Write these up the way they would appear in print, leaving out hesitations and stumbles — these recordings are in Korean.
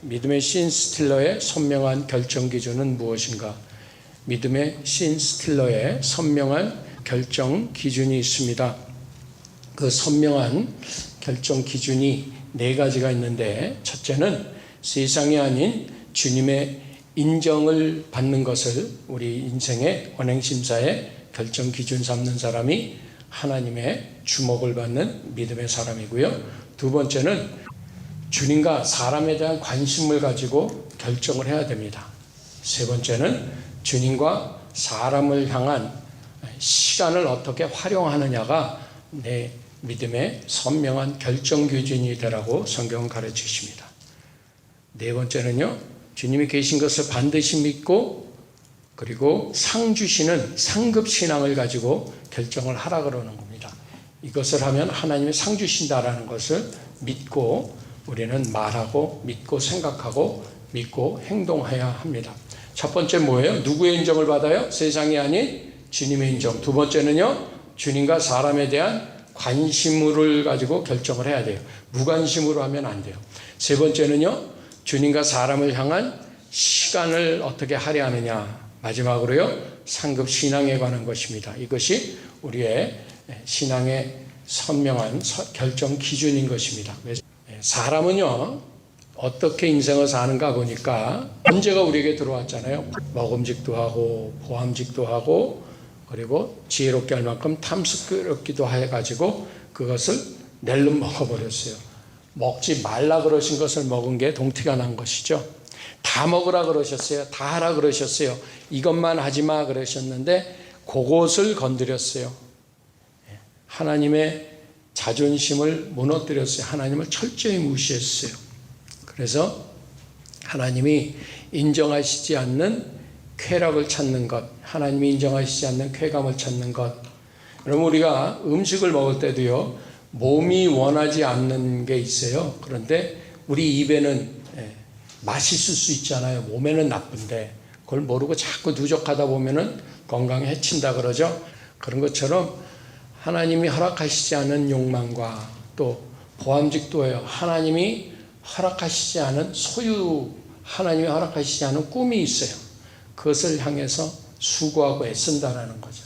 믿음의 신스틸러의 선명한 결정 기준은 무엇인가? 믿음의 신스틸러의 선명한 결정 기준이 있습니다. 그 선명한 결정 기준이 네 가지가 있는데, 첫째는 세상이 아닌 주님의 인정을 받는 것을 우리 인생의 언행심사의 결정 기준 삼는 사람이 하나님의 주목을 받는 믿음의 사람이고요. 두 번째는 주님과 사람에 대한 관심을 가지고 결정을 해야 됩니다. 세 번째는 주님과 사람을 향한 시간을 어떻게 활용하느냐가 내 믿음의 선명한 결정 기준이 되라고 성경은 가르치십니다. 네 번째는요, 주님이 계신 것을 반드시 믿고 그리고 상 주시는 상급 신앙을 가지고 결정을 하라 그러는 겁니다. 이것을 하면 하나님이 상 주신다라는 것을 믿고 우리는 말하고 믿고 생각하고 믿고 행동해야 합니다. 첫 번째 뭐예요? 누구의 인정을 받아요? 세상이 아닌 주님의 인정. 두 번째는요, 주님과 사람에 대한 관심을 가지고 결정을 해야 돼요. 무관심으로 하면 안 돼요. 세 번째는요, 주님과 사람을 향한 시간을 어떻게 할애하느냐. 마지막으로요, 상급 신앙에 관한 것입니다. 이것이 우리의 신앙의 선명한 결정 기준인 것입니다. 사람은요, 어떻게 인생을 사는가 보니까 문제가 우리에게 들어왔잖아요. 먹음직도 하고 보암직도 하고 그리고 지혜롭게 할 만큼 탐스럽기도 해가지고 그것을 낼름 먹어버렸어요. 먹지 말라 그러신 것을 먹은 게 동티가 난 것이죠. 다 먹으라 그러셨어요. 다 하라 그러셨어요. 이것만 하지 마 그러셨는데 그것을 건드렸어요. 하나님의 자존심을 무너뜨렸어요. 하나님을 철저히 무시했어요. 그래서 하나님이 인정하시지 않는 쾌락을 찾는 것, 하나님이 인정하시지 않는 쾌감을 찾는 것. 여러분, 우리가 음식을 먹을 때도요, 몸이 원하지 않는 게 있어요. 그런데 우리 입에는 맛있을 수 있잖아요. 몸에는 나쁜데 그걸 모르고 자꾸 누적하다 보면은 건강에 해친다 그러죠. 그런 것처럼 하나님이 허락하시지 않은 욕망과 또 보암직도예요. 하나님이 허락하시지 않은 소유, 하나님이 허락하시지 않은 꿈이 있어요. 그것을 향해서 수고하고 애쓴다라는 거죠.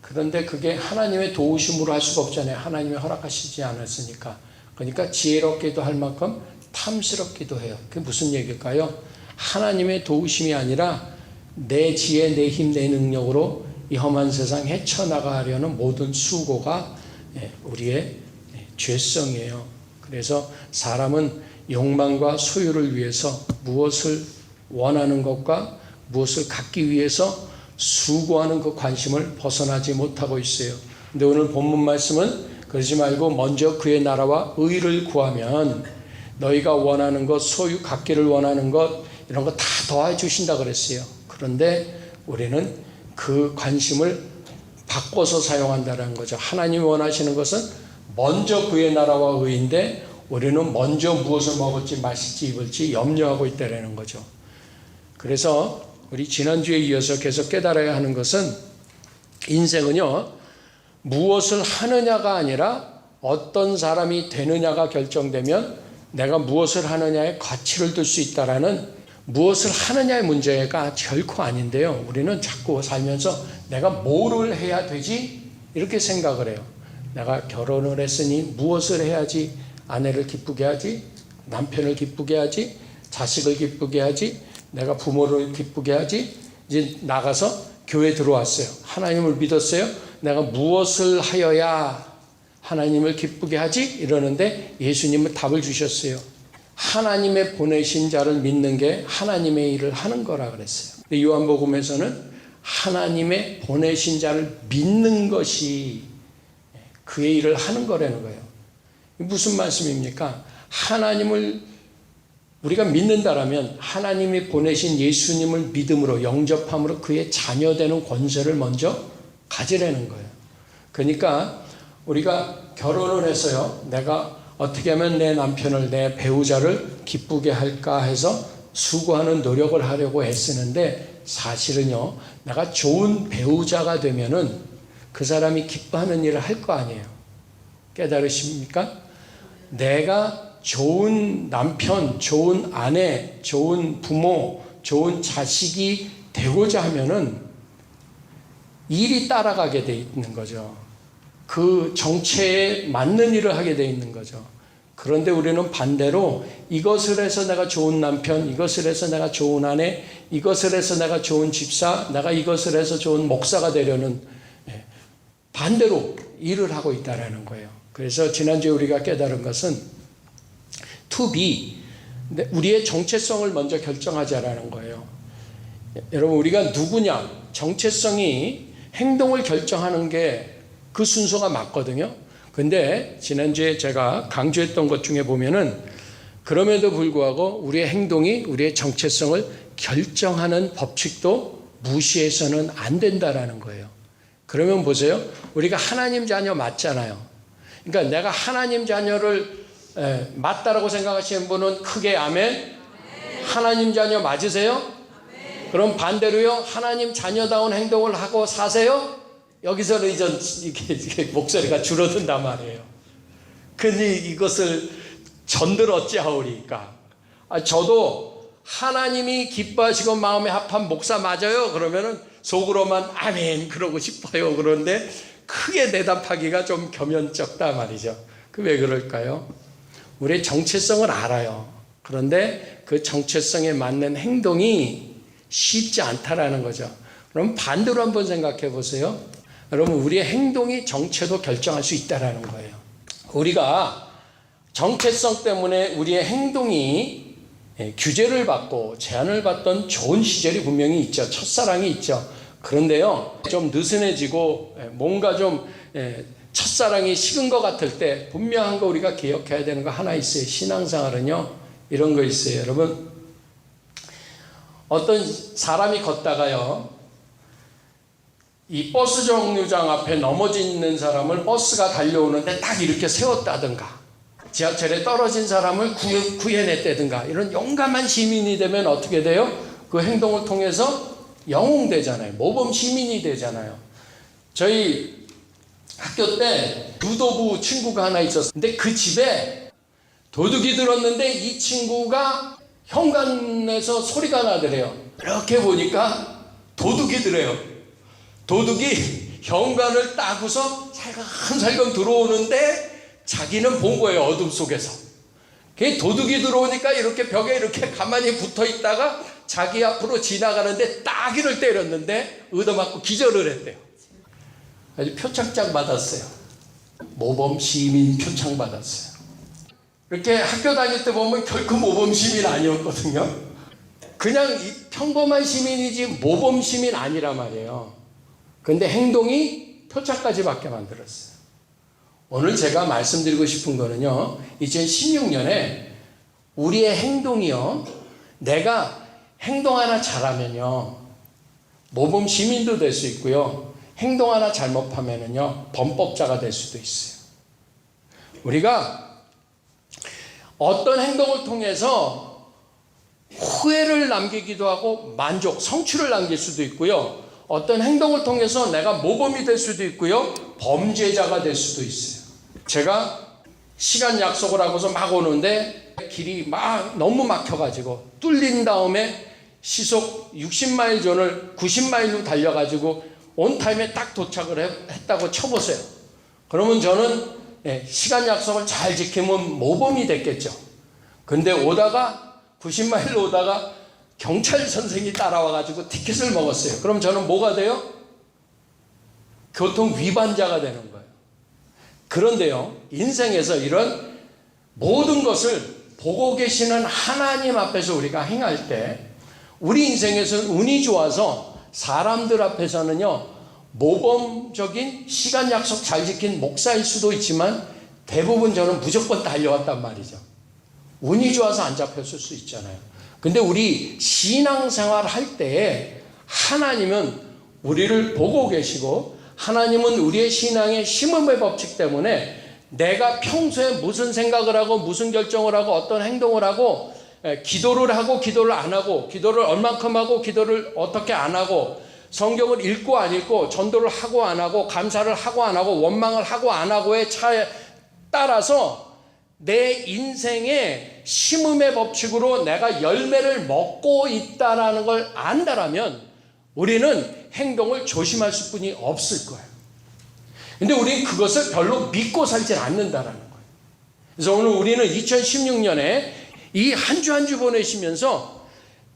그런데 그게 하나님의 도우심으로 할 수가 없잖아요. 하나님이 허락하시지 않았으니까. 그러니까 지혜롭기도 할 만큼 탐스럽기도 해요. 그게 무슨 얘기일까요? 하나님의 도우심이 아니라 내 지혜, 내 힘, 내 능력으로 이 험한 세상 헤쳐나가려는 모든 수고가 우리의 죄성이에요. 그래서 사람은 욕망과 소유를 위해서 무엇을 원하는 것과 무엇을 갖기 위해서 수고하는 그 관심을 벗어나지 못하고 있어요. 근데 오늘 본문 말씀은 그러지 말고 먼저 그의 나라와 의를 구하면 너희가 원하는 것, 소유 갖기를 원하는 것 이런 거 다 도와주신다 그랬어요. 그런데 우리는 그 관심을 바꿔서 사용한다는 거죠. 하나님이 원하시는 것은 먼저 그의 나라와 의인데 우리는 먼저 무엇을 먹을지 마실지 입을지 염려하고 있다는 거죠. 그래서 우리 지난주에 이어서 계속 깨달아야 하는 것은 인생은요, 무엇을 하느냐가 아니라 어떤 사람이 되느냐가 결정되면 내가 무엇을 하느냐에 가치를 둘 수 있다라는, 무엇을 하느냐의 문제가 결코 아닌데요. 우리는 자꾸 살면서 내가 뭐를 해야 되지? 이렇게 생각을 해요. 내가 결혼을 했으니 무엇을 해야지 아내를 기쁘게 하지? 남편을 기쁘게 하지? 자식을 기쁘게 하지? 내가 부모를 기쁘게 하지? 이제 나가서 교회 들어왔어요. 하나님을 믿었어요. 내가 무엇을 하여야 하나님을 기쁘게 하지? 이러는데 예수님은 답을 주셨어요. 하나님의 보내신 자를 믿는 게 하나님의 일을 하는 거라 그랬어요. 요한복음에서는 하나님의 보내신 자를 믿는 것이 그의 일을 하는 거라는 거예요. 무슨 말씀입니까? 하나님을 우리가 믿는다라면 하나님이 보내신 예수님을 믿음으로 영접함으로 그의 자녀되는 권세를 먼저 가지라는 거예요. 그러니까 우리가 결혼을 해서요, 내가 어떻게 하면 내 남편을, 내 배우자를 기쁘게 할까 해서 수고하는 노력을 하려고 애쓰는데 사실은요, 내가 좋은 배우자가 되면은 그 사람이 기뻐하는 일을 할 거 아니에요. 깨달으십니까? 내가 좋은 남편, 좋은 아내, 좋은 부모, 좋은 자식이 되고자 하면은 일이 따라가게 돼 있는 거죠. 그 정체에 맞는 일을 하게 돼 있는 거죠. 그런데 우리는 반대로 이것을 해서 내가 좋은 남편, 이것을 해서 내가 좋은 아내, 이것을 해서 내가 좋은 집사, 내가 이것을 해서 좋은 목사가 되려는 반대로 일을 하고 있다는 거예요. 그래서 지난주에 우리가 깨달은 것은 to be, 우리의 정체성을 먼저 결정하자라는 거예요. 여러분, 우리가 누구냐, 정체성이 행동을 결정하는 게 그 순서가 맞거든요. 근데 지난주에 제가 강조했던 것 중에 보면은 그럼에도 불구하고 우리의 행동이 우리의 정체성을 결정하는 법칙도 무시해서는 안 된다라는 거예요. 그러면 보세요. 우리가 하나님 자녀 맞잖아요. 그러니까 내가 하나님 자녀를 맞다라고 생각하시는 분은 크게 아멘. 하나님 자녀 맞으세요? 그럼 반대로요. 하나님 자녀다운 행동을 하고 사세요? 여기서는 이게 목소리가 줄어든단 말이에요. 근데 이것을 전들 어찌하오리까? 저도 하나님이 기뻐하시고 마음에 합한 목사 맞아요? 그러면은 속으로만 아멘 그러고 싶어요. 그런데 크게 대답하기가 좀 겸연쩍다 말이죠. 그 왜 그럴까요? 우리의 정체성을 알아요. 그런데 그 정체성에 맞는 행동이 쉽지 않다라는 거죠. 그럼 반대로 한번 생각해 보세요. 여러분, 우리의 행동이 정체도 결정할 수 있다라는 거예요. 우리가 정체성 때문에 우리의 행동이 규제를 받고 제한을 받던 좋은 시절이 분명히 있죠. 첫사랑이 있죠. 그런데요, 좀 느슨해지고 뭔가 좀 첫사랑이 식은 것 같을 때 분명한 거 우리가 기억해야 되는 거 하나 있어요. 신앙생활은요, 이런 거 있어요. 여러분, 어떤 사람이 걷다가요, 이 버스 정류장 앞에 넘어지는 사람을 버스가 달려오는데 딱 이렇게 세웠다든가, 지하철에 떨어진 사람을 구해냈다든가, 이런 용감한 시민이 되면 어떻게 돼요? 그 행동을 통해서 영웅되잖아요. 모범 시민이 되잖아요. 저희 학교 때 유도부 친구가 하나 있었어요. 근데 그 집에 도둑이 들었는데 이 친구가 현관에서 소리가 나더래요. 이렇게 보니까 도둑이 들어요. 도둑이 현관을 따고서 살금살금 들어오는데 자기는 본 거예요. 어둠 속에서. 도둑이 들어오니까 이렇게 벽에 이렇게 가만히 붙어 있다가 자기 앞으로 지나가는데 따귀를 때렸는데 얻어맞고 기절을 했대요. 아주 표창장 받았어요. 모범 시민 표창 받았어요. 이렇게 학교 다닐 때 보면 결코 모범 시민 아니었거든요. 그냥 평범한 시민이지 모범 시민 아니란 말이에요. 근데 행동이 표창까지 받게 만들었어요. 오늘 제가 말씀드리고 싶은 거는요, 2016년에 우리의 행동이요, 내가 행동 하나 잘하면요, 모범 시민도 될 수 있고요, 행동 하나 잘못하면요, 범법자가 될 수도 있어요. 우리가 어떤 행동을 통해서 후회를 남기기도 하고 만족, 성취를 남길 수도 있고요, 어떤 행동을 통해서 내가 모범이 될 수도 있고요, 범죄자가 될 수도 있어요. 제가 시간 약속을 하고서 막 오는데 길이 막 너무 막혀가지고 뚫린 다음에 시속 60마일 전을 90마일로 달려가지고 온타임에 딱 도착을 했다고 쳐보세요. 그러면 저는 시간 약속을 잘 지키면 모범이 됐겠죠. 근데 오다가 90마일로 오다가 경찰 선생이 따라와가지고 티켓을 먹었어요. 그럼 저는 뭐가 돼요? 교통 위반자가 되는 거예요. 그런데요, 인생에서 이런 모든 것을 보고 계시는 하나님 앞에서 우리가 행할 때 우리 인생에서는 운이 좋아서 사람들 앞에서는요, 모범적인 시간 약속 잘 지킨 목사일 수도 있지만 대부분 저는 무조건 달려왔단 말이죠. 운이 좋아서 안 잡혔을 수 있잖아요. 근데 우리 신앙생활 할 때에 하나님은 우리를 보고 계시고 하나님은 우리의 신앙의 심음의 법칙 때문에 내가 평소에 무슨 생각을 하고 무슨 결정을 하고 어떤 행동을 하고 기도를 하고 기도를 안 하고 기도를 얼만큼 하고 기도를 어떻게 안 하고 성경을 읽고 안 읽고 전도를 하고 안 하고 감사를 하고 안 하고 원망을 하고 안 하고의 차에 따라서 내 인생의 심음의 법칙으로 내가 열매를 먹고 있다라는 걸 안다라면 우리는 행동을 조심할 수뿐이 없을 거예요. 근데 우리는 그것을 별로 믿고 살지 않는다라는 거예요. 그래서 오늘 우리는 2016년에 이 한 주 한 주 보내시면서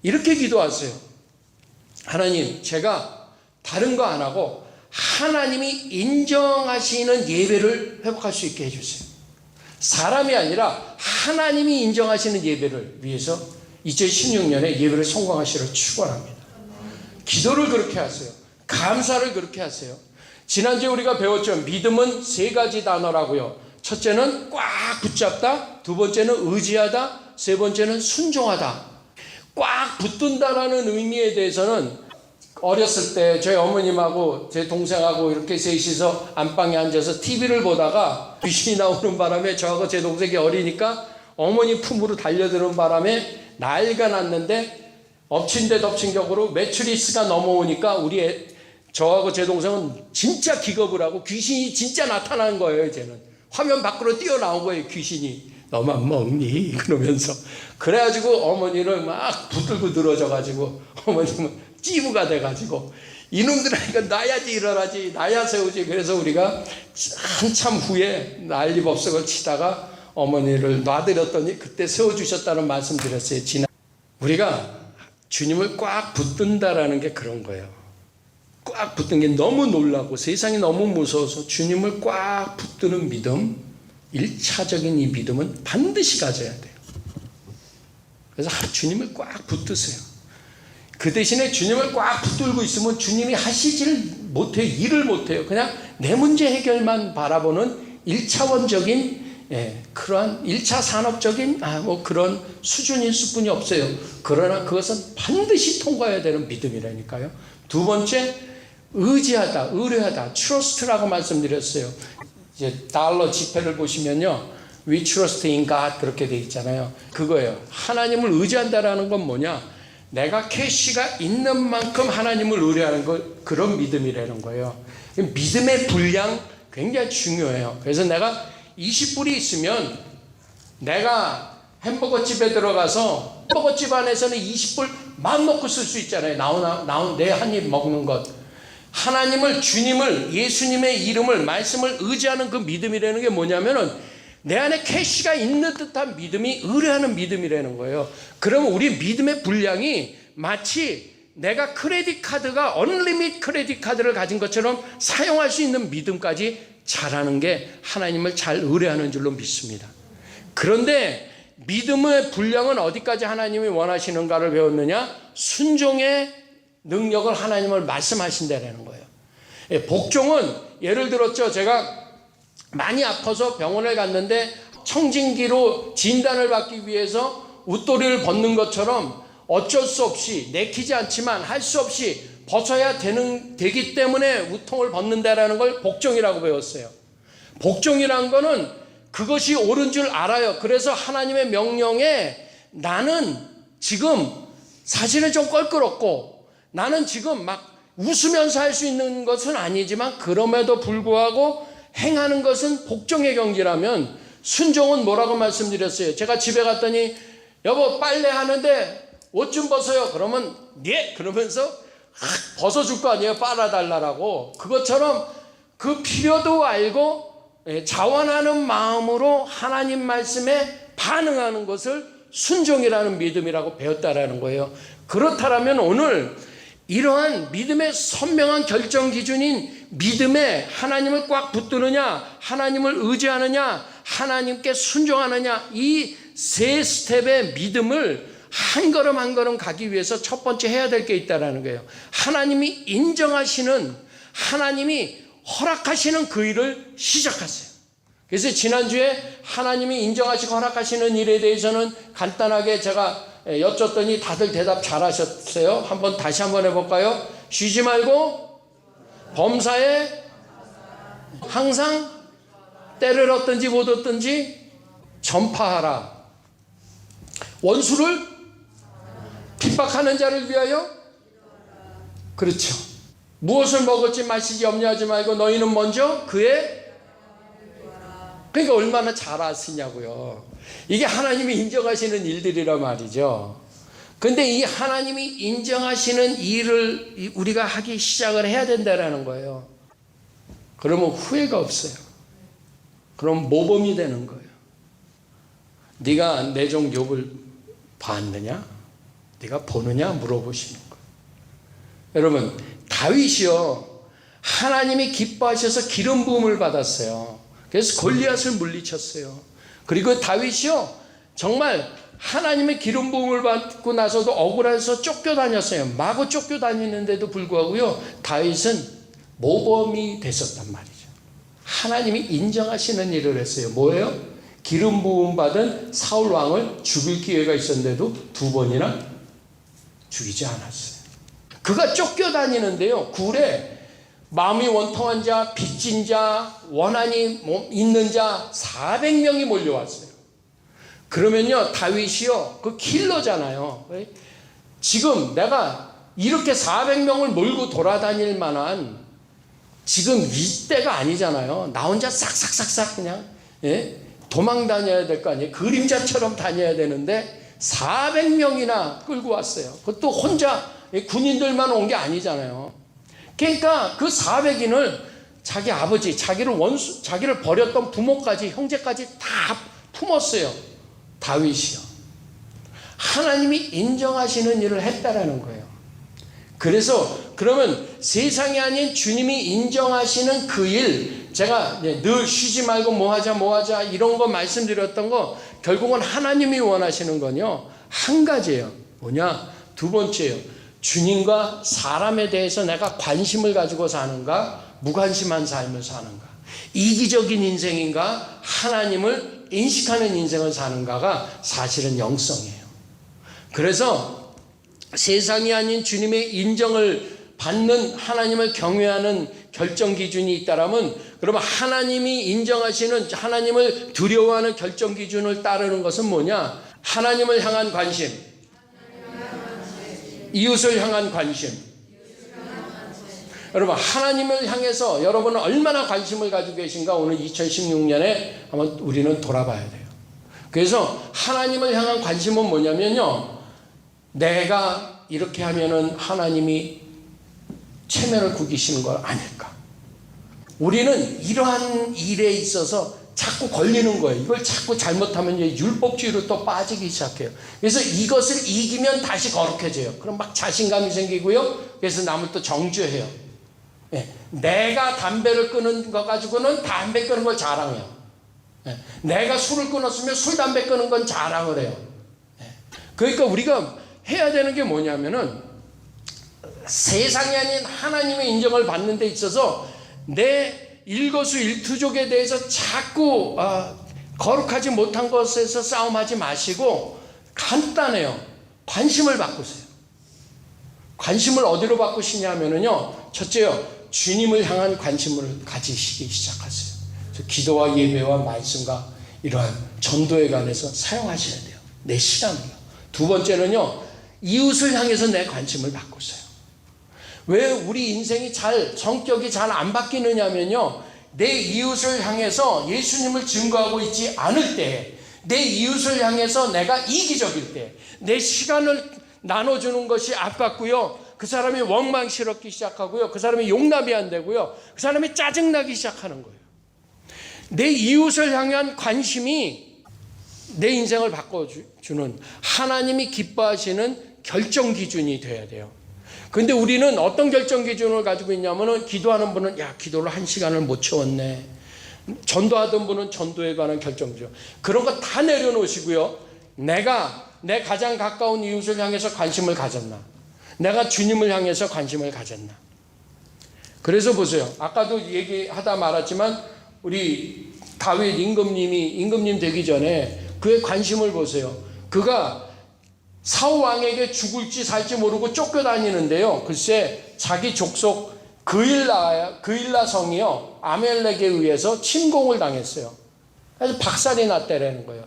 이렇게 기도하세요. 하나님, 제가 다른 거 안 하고 하나님이 인정하시는 예배를 회복할 수 있게 해주세요. 사람이 아니라 하나님이 인정하시는 예배를 위해서 2016년에 예배를 성공하시기를 축원합니다. 기도를 그렇게 하세요. 감사를 그렇게 하세요. 지난주에 우리가 배웠죠. 믿음은 세 가지 단어라고요. 첫째는 꽉 붙잡다, 두 번째는 의지하다, 세 번째는 순종하다. 꽉 붙든다라는 의미에 대해서는 어렸을 때 저희 어머님하고 제 동생하고 이렇게 셋이서 안방에 앉아서 TV를 보다가 귀신이 나오는 바람에 저하고 제 동생이 어리니까 어머니 품으로 달려드는 바람에 난리가 났는데 엎친 데 덮친 격으로 메추리스가 넘어오니까 저하고 제 동생은 진짜 기겁을 하고 귀신이 진짜 나타난 거예요. 이제는 화면 밖으로 뛰어나온 거예요. 귀신이. 너만 먹니? 그러면서. 그래가지고 어머니를 막 붙들고 늘어져가지고 어머님은 찌부가 돼가지고 이놈들하니까 나야지 일어나지 나야 세우지. 그래서 우리가 한참 후에 난리법석을 치다가 어머니를 놔드렸더니 그때 세워주셨다는 말씀 드렸어요. 우리가 주님을 꽉 붙든다라는 게 그런 거예요. 꽉 붙든 게 너무 놀라고 세상이 너무 무서워서 주님을 꽉 붙드는 믿음, 1차적인 이 믿음은 반드시 가져야 돼요. 그래서 주님을 꽉 붙드세요. 그 대신에 주님을 꽉 붙들고 있으면 주님이 하시질 못해요. 일을 못해요. 그냥 내 문제 해결만 바라보는 1차원적인 그러한 1차 산업적인 그런 수준일 수뿐이 없어요. 그러나 그것은 반드시 통과해야 되는 믿음이라니까요. 두 번째, 의지하다, 의뢰하다, trust라고 말씀드렸어요. 이제 달러 지폐를 보시면요, we trust in God 그렇게 돼 있잖아요. 그거예요. 하나님을 의지한다라는 건 뭐냐? 내가 캐시가 있는 만큼 하나님을 의뢰하는 것, 그런 믿음이라는 거예요. 믿음의 분량 굉장히 중요해요. 그래서 내가 20불이 있으면 내가 햄버거 집에 들어가서 햄버거 집 안에서는 20불 마음 놓고 쓸 수 있잖아요. 나온 내 한 입 먹는 것. 하나님을, 주님을, 예수님의 이름을, 말씀을 의지하는 그 믿음이라는 게 뭐냐면은 내 안에 캐시가 있는 듯한 믿음이 의뢰하는 믿음이라는 거예요. 그러면 우리 믿음의 분량이 마치 내가 크레딧 카드가 언리밋 크레딧 카드를 가진 것처럼 사용할 수 있는 믿음까지 자라는 게 하나님을 잘 의뢰하는 줄로 믿습니다. 그런데 믿음의 분량은 어디까지 하나님이 원하시는가를 배웠느냐? 순종의 능력을 하나님을 말씀하신다는 거예요. 복종은 예를 들었죠. 제가 많이 아파서 병원을 갔는데 청진기로 진단을 받기 위해서 웃도리를 벗는 것처럼 어쩔 수 없이 내키지 않지만 할 수 없이 벗어야 되기 때문에 우통을 벗는다라는 걸 복종이라고 배웠어요. 복종이라는 거는 그것이 옳은 줄 알아요. 그래서 하나님의 명령에 나는 지금 사실은 좀 껄끄럽고 나는 지금 막 웃으면서 할 수 있는 것은 아니지만 그럼에도 불구하고 행하는 것은 복종의 경지라면 순종은 뭐라고 말씀드렸어요? 제가 집에 갔더니 여보 빨래하는데 옷 좀 벗어요. 그러면 네 그러면서 벗어줄 거 아니에요. 빨아달라고. 그것처럼 그 필요도 알고 자원하는 마음으로 하나님 말씀에 반응하는 것을 순종이라는 믿음이라고 배웠다라는 거예요. 그렇다면 오늘 이러한 믿음의 선명한 결정 기준인 믿음에 하나님을 꽉 붙드느냐, 하나님을 의지하느냐, 하나님께 순종하느냐, 이 세 스텝의 믿음을 한 걸음 한 걸음 가기 위해서 첫 번째 해야 될 게 있다는 거예요. 하나님이 인정하시는, 하나님이 허락하시는 그 일을 시작하세요. 그래서 지난주에 하나님이 인정하시고 허락하시는 일에 대해서는 간단하게 제가 여쭸더니 다들 대답 잘하셨어요. 다시 한번 해볼까요? 쉬지 말고 범사에 항상 때를 얻든지 못 얻든지 전파하라. 원수를 핍박하는 자를 위하여. 그렇죠. 무엇을 먹을지 마시지 염려하지 말고 너희는 먼저 그의 그러니까 얼마나 잘 아시냐고요. 이게 하나님이 인정하시는 일들이란 말이죠. 근데 이 하나님이 인정하시는 일을 우리가 하기 시작을 해야 된다는 거예요. 그러면 후회가 없어요. 그럼 모범이 되는 거예요. 네가 내 종 욥을 봤느냐? 네가 보느냐? 물어보시는 거예요. 여러분, 다윗이요, 하나님이 기뻐하셔서 기름 부음을 받았어요. 그래서 골리앗을 물리쳤어요. 그리고 다윗이요, 정말 하나님의 기름 부음을 받고 나서도 억울해서 쫓겨다녔어요. 마구 쫓겨다니는데도 불구하고요, 다윗은 모범이 됐었단 말이죠. 하나님이 인정하시는 일을 했어요. 뭐예요? 기름 부음 받은 사울 왕을 죽일 기회가 있었는데도 2번이나 죽이지 않았어요. 그가 쫓겨다니는데요, 굴에 마음이 원통한 자, 빚진 자, 원한이 있는 자 400명이 몰려왔어요. 그러면요, 다윗이요, 그 킬러잖아요. 지금 내가 이렇게 400명을 몰고 돌아다닐 만한 지금 이때가 아니잖아요. 나 혼자 싹싹싹싹 그냥 도망 다녀야 될 거 아니에요. 그림자처럼 다녀야 되는데 400명이나 끌고 왔어요. 그것도 혼자 군인들만 온 게 아니잖아요. 그러니까 그 400인을 자기 아버지, 자기를 버렸던 부모까지, 형제까지 다 품었어요. 다윗이요. 하나님이 인정하시는 일을 했다라는 거예요. 그래서 그러면 세상이 아닌 주님이 인정하시는 그 일, 제가 늘 쉬지 말고 뭐 하자 이런 거 말씀드렸던 거, 결국은 하나님이 원하시는 건요, 한 가지예요. 뭐냐? 2번째예요. 주님과 사람에 대해서 내가 관심을 가지고 사는가, 무관심한 삶을 사는가, 이기적인 인생인가, 하나님을 인식하는 인생을 사는가가 사실은 영성이에요. 그래서 세상이 아닌 주님의 인정을 받는, 하나님을 경외하는 결정 기준이 있다라면, 그러면 하나님이 인정하시는, 하나님을 두려워하는 결정 기준을 따르는 것은 뭐냐? 하나님을 향한 관심, 이웃을 향한 관심. 여러분, 하나님을 향해서 여러분은 얼마나 관심을 가지고 계신가, 오늘 2016년에 한번 우리는 돌아봐야 돼요. 그래서 하나님을 향한 관심은 뭐냐면요, 내가 이렇게 하면은 하나님이 체면을 구기시는 걸 아닐까. 우리는 이러한 일에 있어서 자꾸 걸리는 거예요. 이걸 자꾸 잘못하면 이제 율법주의로 또 빠지기 시작해요. 그래서 이것을 이기면 다시 거룩해져요. 그럼 막 자신감이 생기고요. 그래서 남을 또 정죄해요. 내가 담배를 끊은 거 가지고는 담배 끊은 걸 자랑해요. 내가 술을 끊었으면 술, 담배 끊은 건 자랑을 해요. 그러니까 우리가 해야 되는 게 뭐냐면은, 세상이 아닌 하나님의 인정을 받는 데 있어서 내 일거수일투족에 대해서 자꾸 거룩하지 못한 것에서 싸움하지 마시고, 간단해요. 관심을 바꾸세요. 관심을 어디로 바꾸시냐면요, 첫째요, 주님을 향한 관심을 가지시기 시작하세요. 기도와 예배와 말씀과 이러한 전도에 관해서 사용하셔야 돼요. 내 시간을요. 2번째는요, 이웃을 향해서 내 관심을 바꾸세요. 왜 우리 인생이 성격이 잘 안 바뀌느냐면요, 내 이웃을 향해서 예수님을 증거하고 있지 않을 때, 내 이웃을 향해서 내가 이기적일 때, 내 시간을 나눠주는 것이 아깝고요, 그 사람이 원망스럽기 시작하고요, 그 사람이 용납이 안 되고요, 그 사람이 짜증나기 시작하는 거예요. 내 이웃을 향한 관심이 내 인생을 바꿔주는, 하나님이 기뻐하시는 결정 기준이 돼야 돼요. 근데 우리는 어떤 결정 기준을 가지고 있냐면은, 기도하는 분은 기도를 1시간을 못 채웠네. 전도하던 분은 전도에 관한 결정 기준. 그런 거 다 내려놓으시고요, 내가 내 가장 가까운 이웃을 향해서 관심을 가졌나? 내가 주님을 향해서 관심을 가졌나? 그래서 보세요. 아까도 얘기하다 말았지만, 우리 다윗 임금님 되기 전에 그의 관심을 보세요. 그가 사울 왕에게 죽을지 살지 모르고 쫓겨다니는데요, 글쎄 자기 족속 그일라 성이요, 아멜렉에 의해서 침공을 당했어요. 그래서 박살이 났다라는 거예요.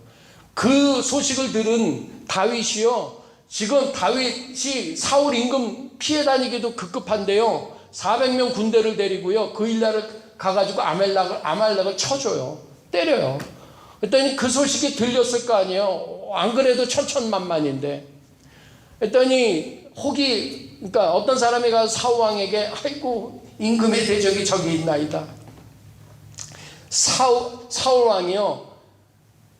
그 소식을 들은 다윗이요, 지금 다윗이 사울 임금 피해 다니기도 급급한데요, 400명 군대를 데리고요, 그일라를 가가지고 아말렉을 쳐줘요. 때려요. 그랬더니 그 소식이 들렸을 거 아니에요. 안 그래도 천천만만인데. 그랬더니 그러니까 어떤 사람이 가서 사울왕에게 아이고 임금의 대적이 저기 있나이다. 사울왕이요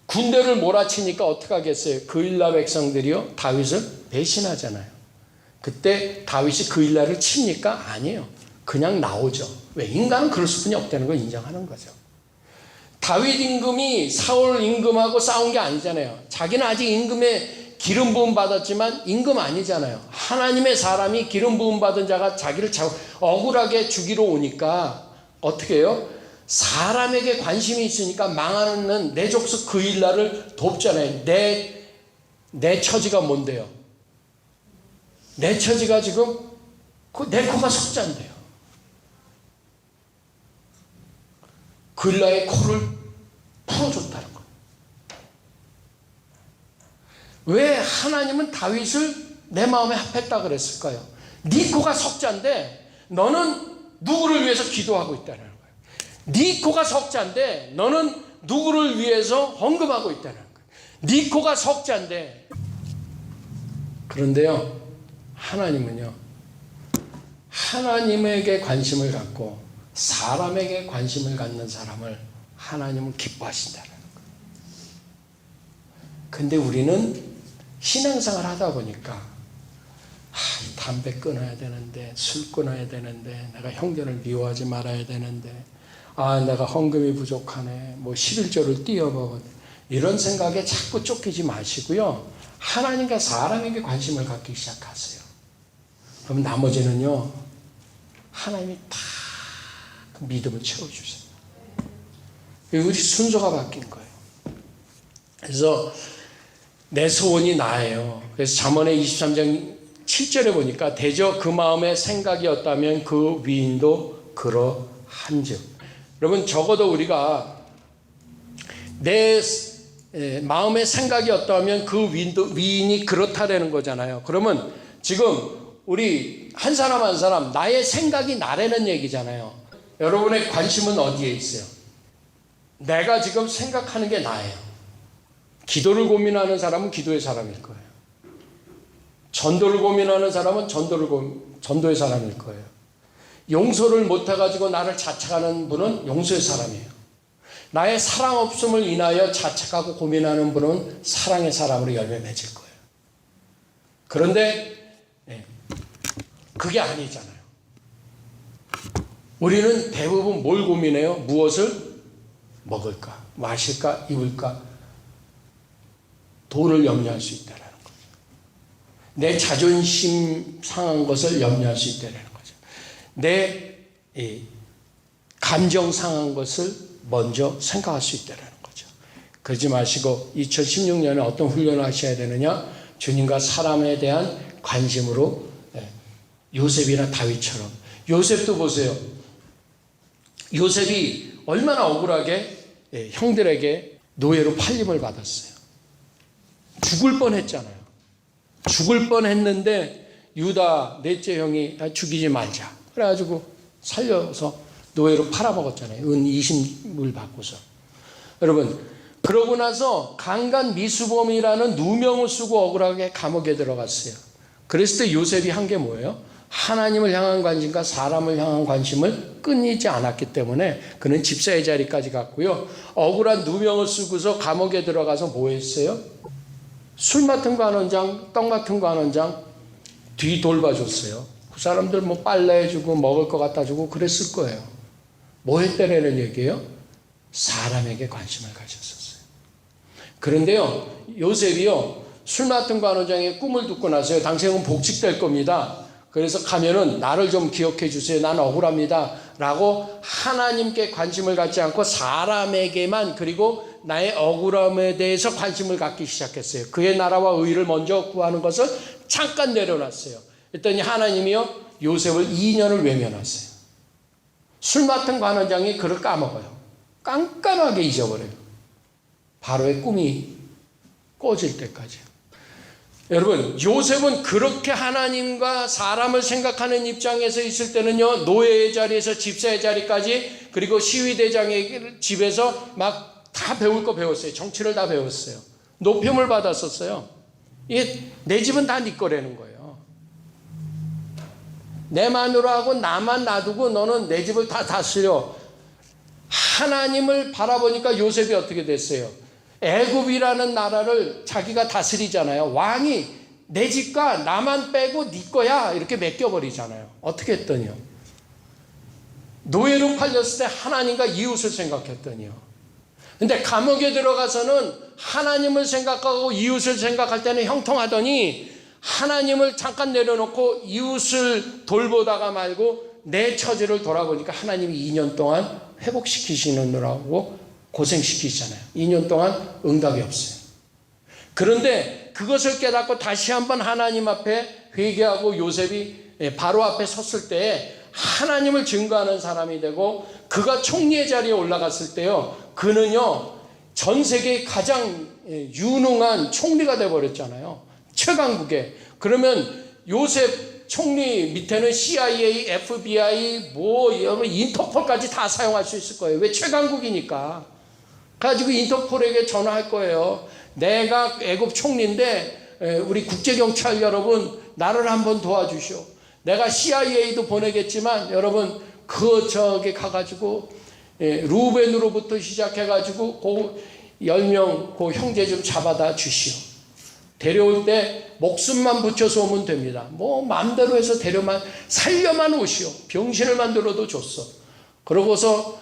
군대를 몰아치니까 어떻게 하겠어요? 그일라 백성들이요 다윗을 배신하잖아요. 그때 다윗이 그일라를 칩니까? 아니에요. 그냥 나오죠. 왜? 인간은 그럴 수뿐이 없다는 걸 인정하는 거죠. 다윗 임금이 사울 임금하고 싸운 게 아니잖아요. 자기는 아직 임금의 기름 부음 받았지만 임금 아니잖아요. 하나님의 사람이 기름 부음 받은 자가 자기를 억울하게 죽이러 오니까 어떻게 해요? 사람에게 관심이 있으니까 망하는 내 족속 그일라를 돕잖아요. 내 처지가 뭔데요? 내 처지가 지금 내 코가 석잔데요. 그일라의 코를 풀어줬다는 거. 왜 하나님은 다윗을 내 마음에 합했다 그랬을까요? 네 코가 석잔데 너는 누구를 위해서 기도하고 있다는 거예요. 네 코가 석잔데 너는 누구를 위해서 헌금하고 있다는 거예요. 네 코가 석잔데. 그런데요 하나님은요 하나님에게 관심을 갖고 사람에게 관심을 갖는 사람을 하나님은 기뻐하신다는 거예요. 근데 우리는 신앙생활 하다 보니까 담배 끊어야 되는데 술 끊어야 되는데 내가 형제를 미워하지 말아야 되는데 내가 헌금이 부족하네 뭐 11조를 띄어먹어 이런 생각에 자꾸 쫓기지 마시고요 하나님과 사람에게 관심을 갖기 시작하세요. 그럼 나머지는요 하나님이 다 그 믿음을 채워주세요. 우리 순서가 바뀐 거예요. 그래서 내 소원이 나예요. 그래서 잠언의 23장 7절에 보니까 대저 그 마음의 생각이었다면 그 위인도 그러한즉. 여러분 적어도 우리가 내 마음의 생각이었다면 그 위인이 그렇다라는 거잖아요. 그러면 지금 우리 한 사람 한 사람 나의 생각이 나라는 얘기잖아요. 여러분의 관심은 어디에 있어요? 내가 지금 생각하는 게 나예요. 기도를 고민하는 사람은 기도의 사람일 거예요. 전도를 고민하는 사람은 전도의 사람일 거예요. 용서를 못해가지고 나를 자책하는 분은 용서의 사람이에요. 나의 사랑 없음을 인하여 자책하고 고민하는 분은 사랑의 사람으로 열매 맺을 거예요. 그런데 그게 아니잖아요. 우리는 대부분 뭘 고민해요? 무엇을 먹을까? 마실까? 입을까? 돈을 염려할 수 있다는 거죠. 내 자존심 상한 것을 염려할 수 있다는 거죠. 내 감정 상한 것을 먼저 생각할 수 있다는 거죠. 그러지 마시고 2016년에 어떤 훈련을 하셔야 되느냐? 주님과 사람에 대한 관심으로 요셉이나 다윗처럼. 요셉도 보세요. 요셉이 얼마나 억울하게 형들에게 노예로 팔림을 받았어요. 죽을 뻔했잖아요. 죽을 뻔했는데 유다 넷째 형이 죽이지 말자. 그래가지고 살려서 노예로 팔아먹었잖아요. 은 20을 받고서. 여러분 그러고 나서 강간 미수범이라는 누명을 쓰고 억울하게 감옥에 들어갔어요. 그랬을 때 요셉이 한 게 뭐예요? 하나님을 향한 관심과 사람을 향한 관심을 끊이지 않았기 때문에 그는 집사의 자리까지 갔고요. 억울한 누명을 쓰고서 감옥에 들어가서 뭐 했어요? 술 맡은 관원장, 떡 맡은 관원장 뒤 돌봐줬어요. 그 사람들 뭐 빨래 해주고 먹을 거 갖다 주고 그랬을 거예요. 뭐 했다라는 얘기예요? 사람에게 관심을 가졌었어요. 그런데요, 요셉이요, 술 맡은 관원장의 꿈을 듣고 나서요, 당신은 복직될 겁니다. 그래서 가면은 나를 좀 기억해 주세요. 나는 억울합니다. 라고 하나님께 관심을 갖지 않고 사람에게만 그리고 나의 억울함에 대해서 관심을 갖기 시작했어요. 그의 나라와 의를 먼저 구하는 것을 잠깐 내려놨어요. 그랬더니 하나님이요 요셉을 2년을 외면하세요. 술 맡은 관원장이 그를 까먹어요. 깜깜하게 잊어버려요. 바로의 꿈이 꺼질 때까지. 여러분 요셉은 그렇게 하나님과 사람을 생각하는 입장에서 있을 때는요 노예의 자리에서 집사의 자리까지 그리고 시위대장의 집에서 막 다 배울 거 배웠어요. 정치를 다 배웠어요. 높임을 받았었어요. 이게 내 집은 다 네 거라는 거예요. 내 마누라하고 나만 놔두고 너는 내 집을 다 다스려. 하나님을 바라보니까 요셉이 어떻게 됐어요? 애굽이라는 나라를 자기가 다스리잖아요. 왕이 내 집과 나만 빼고 네 거야 이렇게 맡겨버리잖아요. 어떻게 했더니요? 노예로 팔렸을 때 하나님과 이웃을 생각했더니요. 근데 감옥에 들어가서는 하나님을 생각하고 이웃을 생각할 때는 형통하더니 하나님을 잠깐 내려놓고 이웃을 돌보다가 말고 내 처지를 돌아보니까 하나님이 2년 동안 회복시키시느라고 고생시키시잖아요. 2년 동안 응답이 없어요. 그런데 그것을 깨닫고 다시 한번 하나님 앞에 회개하고 요셉이 바로 앞에 섰을 때 하나님을 증거하는 사람이 되고 그가 총리의 자리에 올라갔을 때요. 그는요. 전 세계의 가장 유능한 총리가 되어버렸잖아요. 최강국에. 그러면 요셉 총리 밑에는 CIA, FBI, 인터폴까지 다 사용할 수 있을 거예요. 왜? 최강국이니까. 가지고 인터폴에게 전화할 거예요. 내가 애굽 총리인데 우리 국제경찰 여러분 나를 한번 도와주시오. 내가 CIA도 보내겠지만 여러분 저기 가가지고 루벤으로부터 시작해가지고 그 10명 그 형제 좀 잡아다 주시오. 데려올 때 목숨만 붙여서 오면 됩니다. 뭐 마음대로 해서 살려만 오시오. 병신을 만들어도 줬어. 그러고서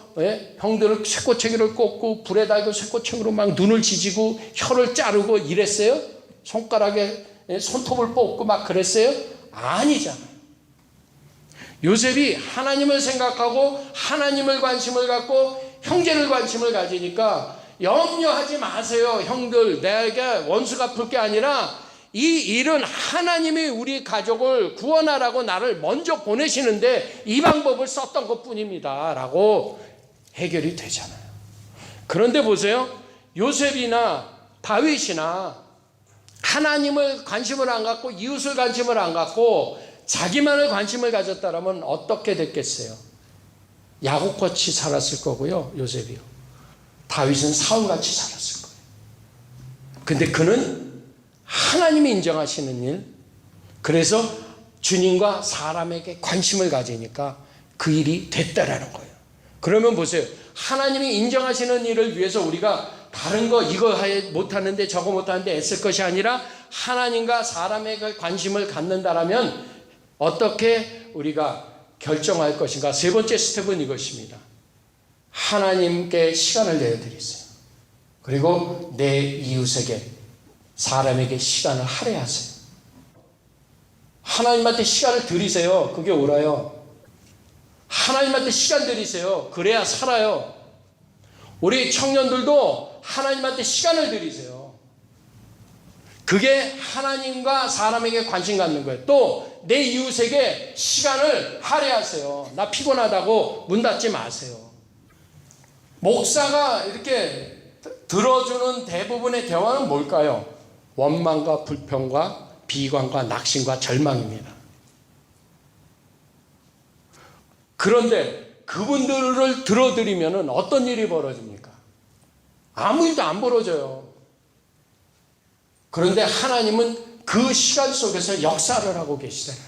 형들을 쇠꼬챙이를 꽂고 불에 달고 쇠꼬챙이로 막 눈을 지지고 혀를 자르고 이랬어요? 손가락에 손톱을 뽑고 막 그랬어요? 아니잖아요. 요셉이 하나님을 생각하고 하나님을 관심을 갖고 형제를 관심을 가지니까 염려하지 마세요. 형들 내가 원수 갚을 게 아니라 이 일은 하나님이 우리 가족을 구원하라고 나를 먼저 보내시는데 이 방법을 썼던 것뿐입니다 라고 해결이 되잖아요. 그런데 보세요. 요셉이나 다윗이나 하나님을 관심을 안 갖고 이웃을 관심을 안 갖고 자기만을 관심을 가졌다면 어떻게 됐겠어요? 야곱같이 살았을 거고요. 요셉이요. 다윗은 사울같이 살았을 거예요. 근데 그는 하나님이 인정하시는 일, 그래서 주님과 사람에게 관심을 가지니까 그 일이 됐다라는 거예요. 그러면 보세요. 하나님이 인정하시는 일을 위해서 우리가 다른 거 이거 못하는데 저거 못하는데 애쓸 것이 아니라 하나님과 사람에게 관심을 갖는다라면 어떻게 우리가 결정할 것인가? 세 번째 스텝은 이것입니다. 하나님께 시간을 내어드리세요. 그리고 내 이웃에게, 사람에게 시간을 할애하세요. 하나님한테 시간을 드리세요. 그게 옳아요. 하나님한테 시간 드리세요. 그래야 살아요. 우리 청년들도 하나님한테 시간을 드리세요. 그게 하나님과 사람에게 관심 갖는 거예요. 또 내 이웃에게 시간을 할애하세요. 나 피곤하다고 문 닫지 마세요. 목사가 이렇게 들어주는 대부분의 대화는 뭘까요? 원망과 불평과 비관과 낙심과 절망입니다. 그런데 그분들을 들어드리면 어떤 일이 벌어집니까? 아무 일도 안 벌어져요. 그런데 하나님은 그 시간 속에서 역사를 하고 계시잖아요.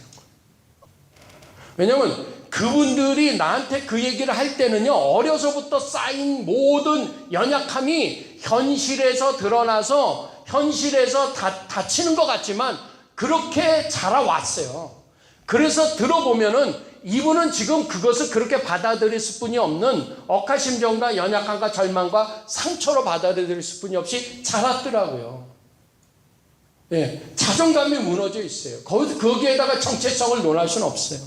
왜냐하면 그분들이 나한테 그 얘기를 할 때는요, 어려서부터 쌓인 모든 연약함이 현실에서 드러나서 현실에서 다치는 것 같지만 그렇게 자라왔어요. 그래서 들어보면은 이분은 지금 그것을 그렇게 받아들일 수뿐이 없는 억하심정과 연약함과 절망과 상처로 받아들일 수뿐이 없이 자랐더라고요. 자존감이 무너져 있어요. 거기에다가 정체성을 논할 수는 없어요.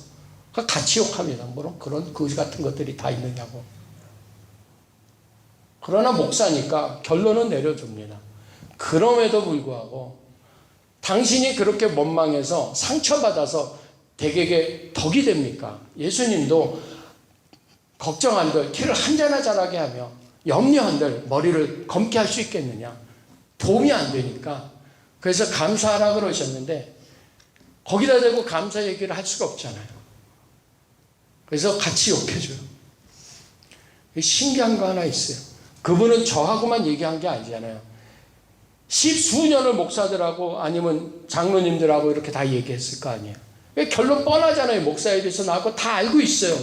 같이 욕합니다. 물론 그런 거지 같은 것들이 다 있느냐고. 그러나 목사니까 결론은 내려줍니다. 그럼에도 불구하고 당신이 그렇게 원망해서 상처받아서 대개게 덕이 됩니까? 예수님도 걱정한들 키를 한자나 자라게 하며 염려한들 머리를 검게 할 수 있겠느냐? 도움이 안 되니까. 그래서 감사하라 그러셨는데 거기다 대고 감사 얘기를 할 수가 없잖아요. 그래서 같이 욕해줘요. 신기한 거 하나 있어요. 그분은 저하고만 얘기한 게 아니잖아요. 십수년을 목사들하고 아니면 장로님들하고 이렇게 다 얘기했을 거 아니에요. 결론 뻔하잖아요. 목사에 대해서 나하고 다 알고 있어요.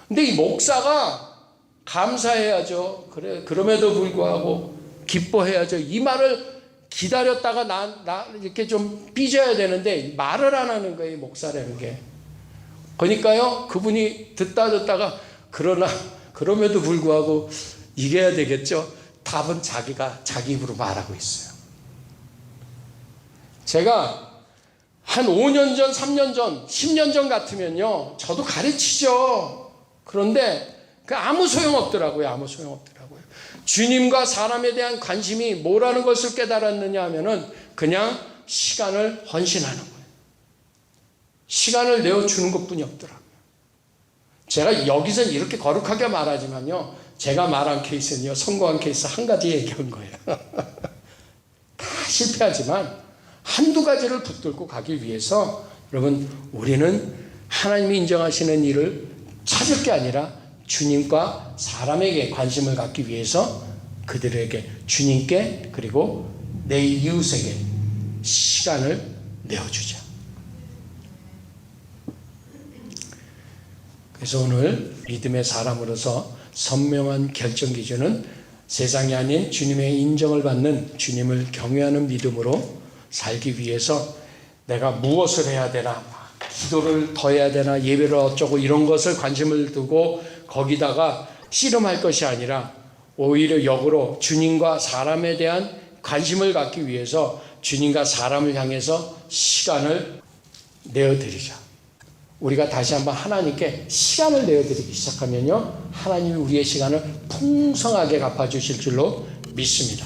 근데 이 목사가 감사해야죠. 그럼에도 불구하고 기뻐해야죠. 이 말을 기다렸다가 나 이렇게 좀 삐져야 되는데 말을 안 하는 거예요. 목사라는 게. 그러니까요. 그분이 듣다가 그럼에도 불구하고 이겨야 되겠죠. 답은 자기가 자기 입으로 말하고 있어요. 제가 한 5년 전, 3년 전, 10년 전 같으면요. 저도 가르치죠. 그런데 아무 소용없더라고요. 아무 소용없더라고요. 주님과 사람에 대한 관심이 뭐라는 것을 깨달았느냐 하면은 그냥 시간을 헌신하는 거예요. 시간을 내어주는 것뿐이 없더라고요. 제가 여기서 이렇게 거룩하게 말하지만요. 제가 말한 케이스는요. 성공한 케이스 한 가지 얘기한 거예요. 다 실패하지만 한두 가지를 붙들고 가기 위해서 여러분 우리는 하나님이 인정하시는 일을 찾을 게 아니라 주님과 사람에게 관심을 갖기 위해서 그들에게 주님께 그리고 내 이웃에게 시간을 내어주자. 그래서 오늘 믿음의 사람으로서 선명한 결정 기준은 세상이 아닌 주님의 인정을 받는 주님을 경외하는 믿음으로 살기 위해서 내가 무엇을 해야 되나, 기도를 더 해야 되나, 예배를 어쩌고 이런 것을 관심을 두고 거기다가 씨름할 것이 아니라 오히려 역으로 주님과 사람에 대한 관심을 갖기 위해서 주님과 사람을 향해서 시간을 내어드리자. 우리가 다시 한번 하나님께 시간을 내어드리기 시작하면요. 하나님이 우리의 시간을 풍성하게 갚아주실 줄로 믿습니다.